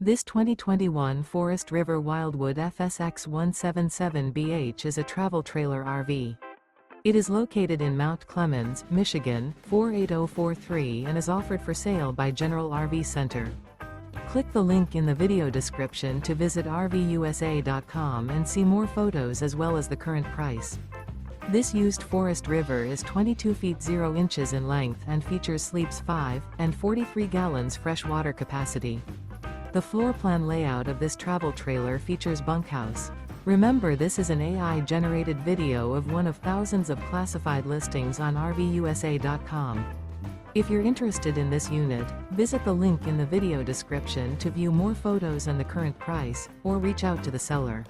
This 2021 Forest River Wildwood FSX 177BH is a travel trailer RV. It is located in Mount Clemens, Michigan, 48043 and is offered for sale by General RV Center. Click the link in the video description to visit RVUSA.com and see more photos as well as the current price. This used Forest River is 22 feet 0 inches in length and features sleeps 5 and 43 gallons fresh water capacity. The floor plan layout of this travel trailer features bunkhouse. Remember, this is an AI-generated video of one of thousands of classified listings on RVUSA.com. If you're interested in this unit, visit the link in the video description to view more photos and the current price, or reach out to the seller.